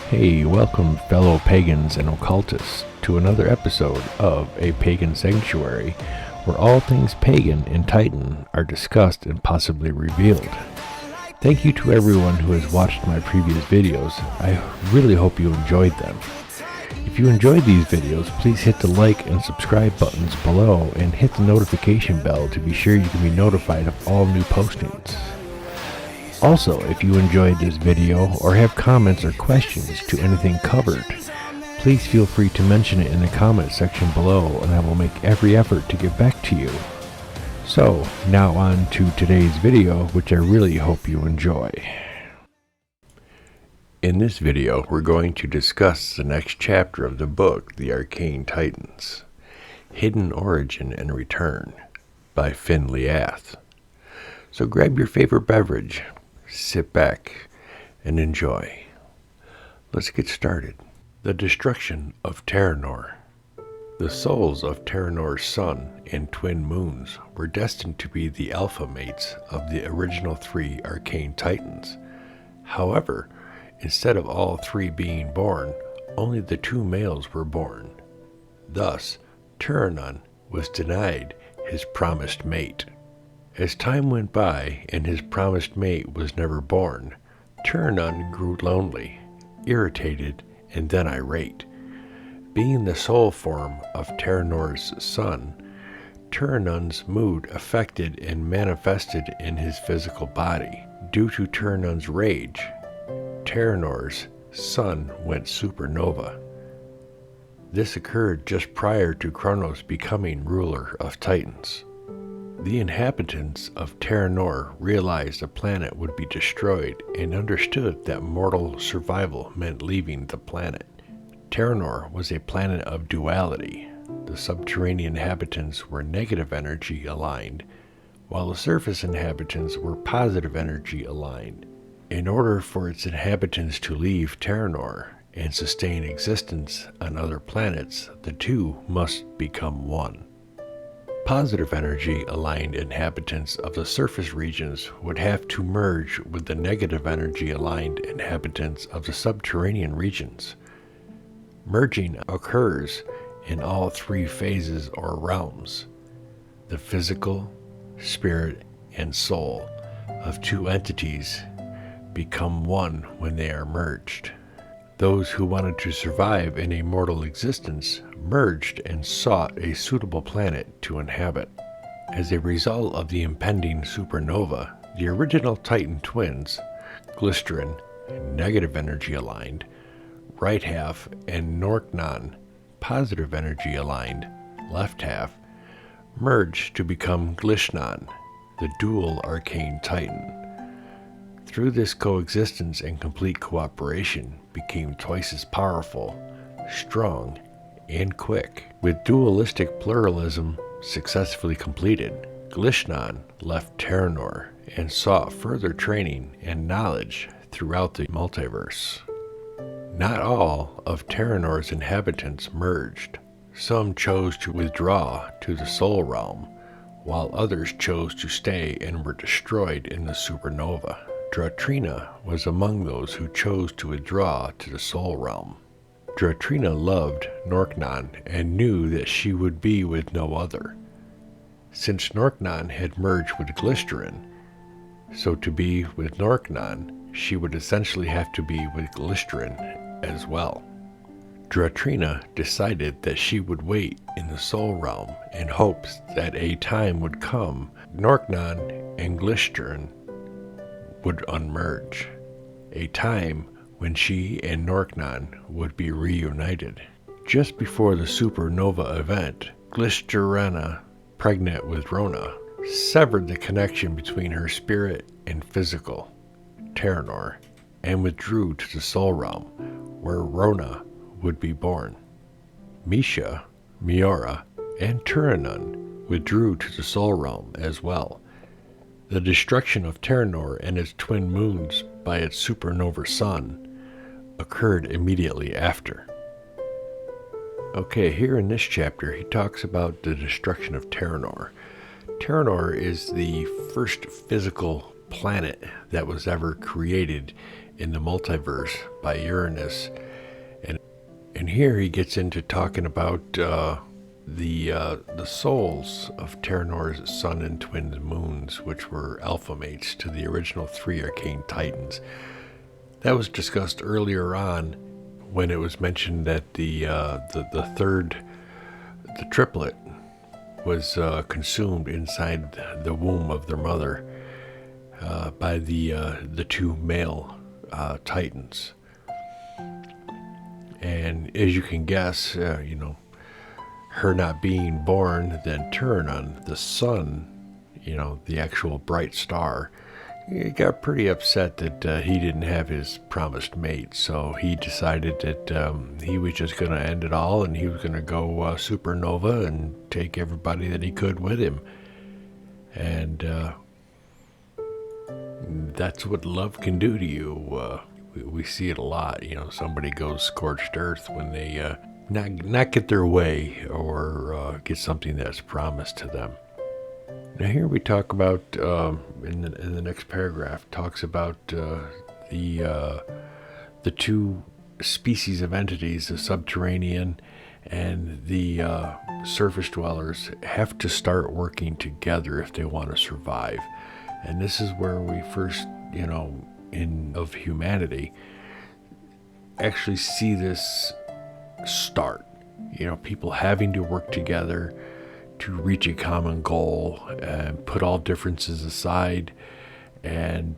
Hey, welcome fellow pagans and occultists to another episode of A Pagan Sanctuary, where all things pagan and Titan are discussed and possibly revealed. Thank you to everyone who has watched my previous videos. I really hope you enjoyed them. If you enjoyed these videos, please hit the like and subscribe buttons below and hit the notification bell to be sure you can be notified of all new postings. Also, if you enjoyed this video or have comments or questions to anything covered, please feel free to mention it in the comment section below and I will make every effort to get back to you. So, now on to today's video, which I really hope you enjoy. In this video, we're going to discuss the next chapter of the book, The Arcane Titans, Hidden Origin and Return, by Finn Liath. So grab your favorite beverage, sit back, and enjoy. Let's get started. The destruction of Terr-Nor. The souls of Terr-Nor's sun and twin moons were destined to be the alpha mates of the original three Arcane Titans. However, instead of all three being born, only the two males were born. Thus, Terr-Nor was denied his promised mate. As time went by and his promised mate was never born, Terr-Nor grew lonely, irritated, and then irate. Being the soul form of Terr-Nor's sun, Terr-Nor's mood affected and manifested in his physical body. Due to Terr-Nor's rage, Terr-Nor's sun went supernova. This occurred just prior to Kronos becoming ruler of Titans. The inhabitants of Terr-Nor realized the planet would be destroyed and understood that mortal survival meant leaving the planet. Terr-Nor was a planet of duality. The subterranean inhabitants were negative energy aligned, while the surface inhabitants were positive energy aligned. In order for its inhabitants to leave Terr-Nor and sustain existence on other planets, the two must become one. Positive energy aligned inhabitants of the surface regions would have to merge with the negative energy aligned inhabitants of the subterranean regions. Merging occurs in all three phases or realms: the physical, spirit, and soul of two entities become one when they are merged. Those who wanted to survive in a mortal existence merged and sought a suitable planet to inhabit. As a result of the impending supernova, the original Titan twins, Glysterin, negative energy aligned, right half, and Norknon, positive energy aligned, left half, merged to become Glishnan, the dual Arcane Titan. Through this coexistence and complete cooperation, became twice as powerful, strong, and quick. With dualistic pluralism successfully completed, Glishnan left Terr-Nor and sought further training and knowledge throughout the multiverse. Not all of Terr-Nor's inhabitants merged. Some chose to withdraw to the Soul Realm, while others chose to stay and were destroyed in the supernova. Dratrina was among those who chose to withdraw to the Soul Realm. Dratrina loved Norknon and knew that she would be with no other. Since Norknon had merged with Glysterin, so to be with Norknon, she would essentially have to be with Glysterin as well. Dratrina decided that she would wait in the Soul Realm in hopes that a time would come Norknon and Glysterin would unmerge, a time when she and Norknon would be reunited. Just before the supernova event, Glysterina, pregnant with Rona, severed the connection between her spirit and physical, Terr-Nor, and withdrew to the Soul Realm, where Rona would be born. Misha, Miora, and Terr-Nor withdrew to the Soul Realm as well. The destruction of Terr-Nor and its twin moons by its supernova sun occurred immediately after. Okay, here in this chapter, he talks about the destruction of Terr-Nor. Terr-Nor is the first physical planet that was ever created in the Multiverse by Uranus. And here he gets into talking about the souls of Terr-Nor's sun and twin moons, which were alpha mates to the original 3 Arcane Titans. That was discussed earlier on when it was mentioned that the triplet was consumed inside the womb of their mother by the 2 male Titans. And as you can guess, her not being born, then Terr-Nor, the sun, the actual bright star, he got pretty upset that he didn't have his promised mate. So he decided that he was just going to end it all, and he was going to go supernova and take everybody that he could with him. And that's what love can do to you. We see it a lot. Somebody goes scorched earth when they not get their way or get something that's promised to them. Now here we talk about in the next paragraph talks about the 2 species of entities, the subterranean and the surface dwellers, have to start working together if they want to survive. And this is where we first, of humanity, actually see this start. People having to work together to reach a common goal and put all differences aside and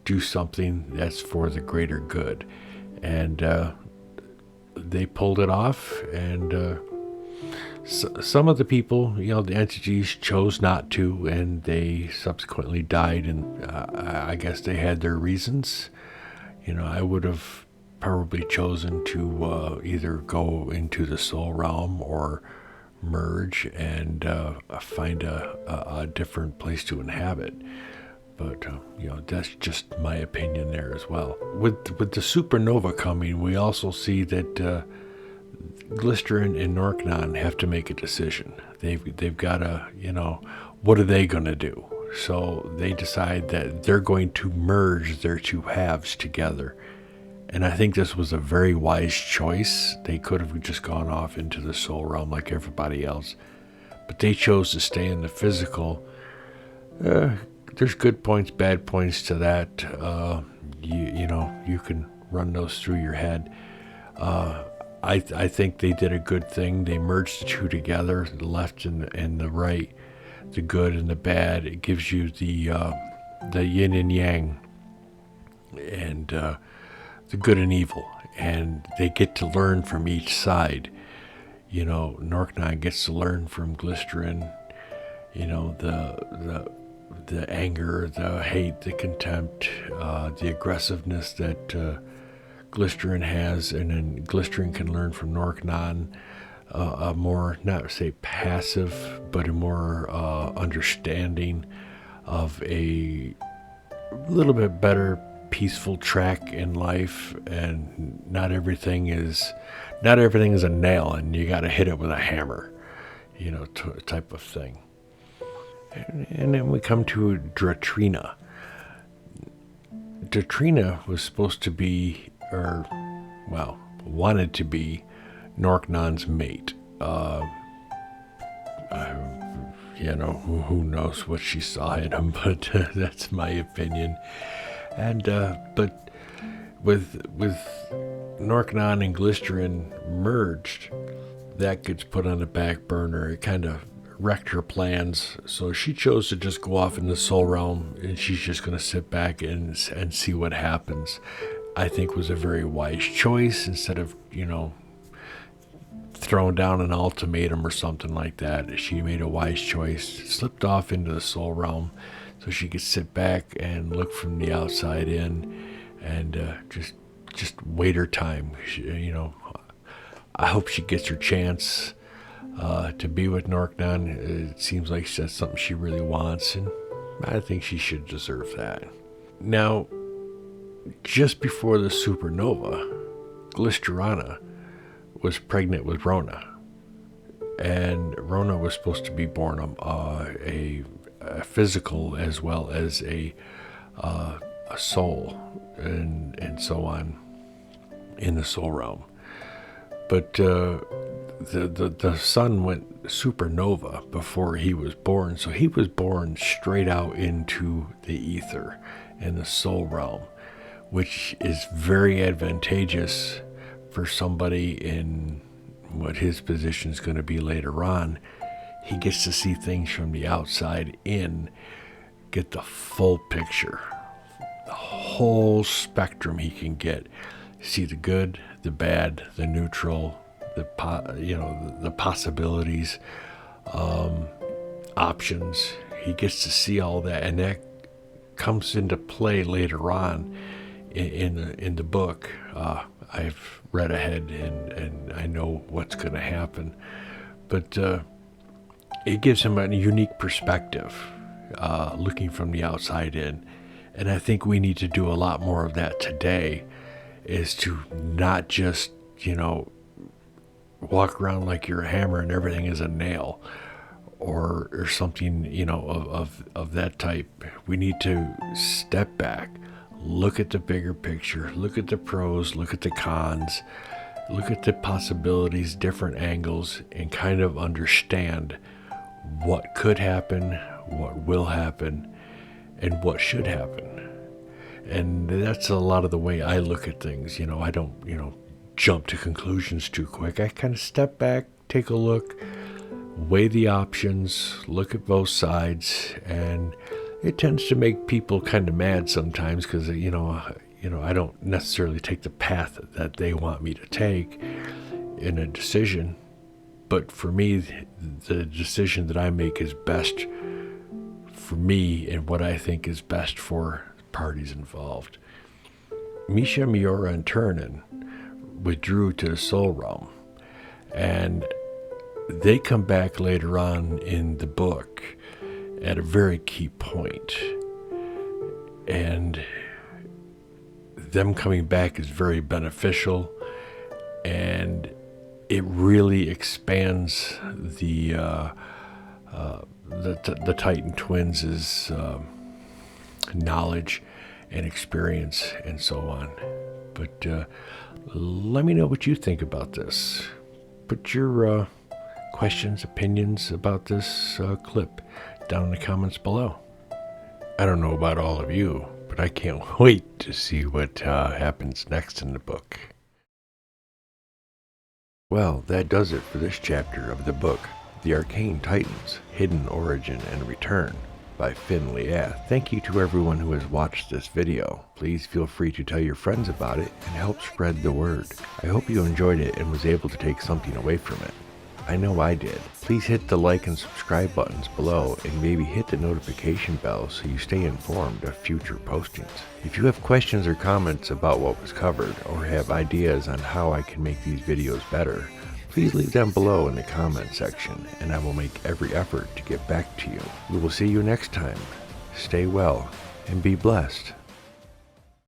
do something that's for the greater good. And they pulled it off, and some of the people, the entities chose not to, and they subsequently died, and I guess they had their reasons. I would have probably chosen to either go into the soul realm or merge and find a different place to inhabit. But that's just my opinion there as well. With the supernova coming, we also see that Glycerin and Norknon have to make a decision. They've got to, what are they going to do? So they decide that they're going to merge their 2 halves together. And I think this was a very wise choice. They could have just gone off into the soul realm like everybody else, but they chose to stay in the physical. There's good points, bad points to that. You can run those through your head. I think they did a good thing. They merged the 2 together, the left and the right, the good and the bad. It gives you the yin and yang, and the good and evil, and they get to learn from each side. Norknon gets to learn from Glycerin, the anger, the hate, the contempt, the aggressiveness that Glycerin has, and then Glycerin can learn from Norknon a more, not say passive, but a more understanding of a little bit better peaceful track in life, and not everything is a nail and you got to hit it with a hammer, type of thing. And then we come to Dratrina. Dratrina was supposed to be, wanted to be Norknon's mate. Who knows what she saw in him, but that's my opinion. And but with Norknon and Glycerin merged, that gets put on the back burner. It kind of wrecked her plans, so she chose to just go off in the soul realm, and she's just going to sit back and see what happens. I think was a very wise choice, instead of throwing down an ultimatum or something like that. She made a wise choice, slipped off into the soul realm, so she could sit back and look from the outside in, and just wait her time. I hope she gets her chance to be with Norknon. It seems like that's something she really wants, and I think she should deserve that. Now, just before the supernova, Glycerina was pregnant with Rona, and Rona was supposed to be born a physical as well as a a soul and so on in the soul realm. But the sun went supernova before he was born, so he was born straight out into the ether and the soul realm, which is very advantageous for somebody in what his position is going to be later on. He gets to see things from the outside in, get the full picture, the whole spectrum he can get. See the good, the bad, the neutral, the possibilities, options. He gets to see all that, and that comes into play later on in the book. I've read ahead and I know what's going to happen, but it gives him a unique perspective, looking from the outside in. And I think we need to do a lot more of that today, is to not just, walk around like you're a hammer and everything is a nail, or something, of that type. We need to step back, look at the bigger picture, look at the pros, look at the cons, look at the possibilities, different angles, and kind of understand what could happen, what will happen, and what should happen. And that's a lot of the way I look at things. I don't, jump to conclusions too quick. I kind of step back, take a look, weigh the options, look at both sides, and it tends to make people kind of mad sometimes because, I don't necessarily take the path that they want me to take in a decision. But for me, the decision that I make is best for me and what I think is best for parties involved. Misha, Miura, and Terrnon withdrew to the soul realm, and they come back later on in the book at a very key point, and them coming back is very beneficial, and it really expands the Titan twins' knowledge and experience and so on. But let me know what you think about this. Put your questions, opinions about this clip down in the comments below. I don't know about all of you, but I can't wait to see what happens next in the book. Well, that does it for this chapter of the book, The Arcane Titans, Hidden Origin and Return, by Finn Liath. Thank you to everyone who has watched this video. Please feel free to tell your friends about it and help spread the word. I hope you enjoyed it and was able to take something away from it. I know I did. Please hit the like and subscribe buttons below, and maybe hit the notification bell so you stay informed of future postings. If you have questions or comments about what was covered, or have ideas on how I can make these videos better, please leave them below in the comment section, and I will make every effort to get back to you. We will see you next time. Stay well and be blessed.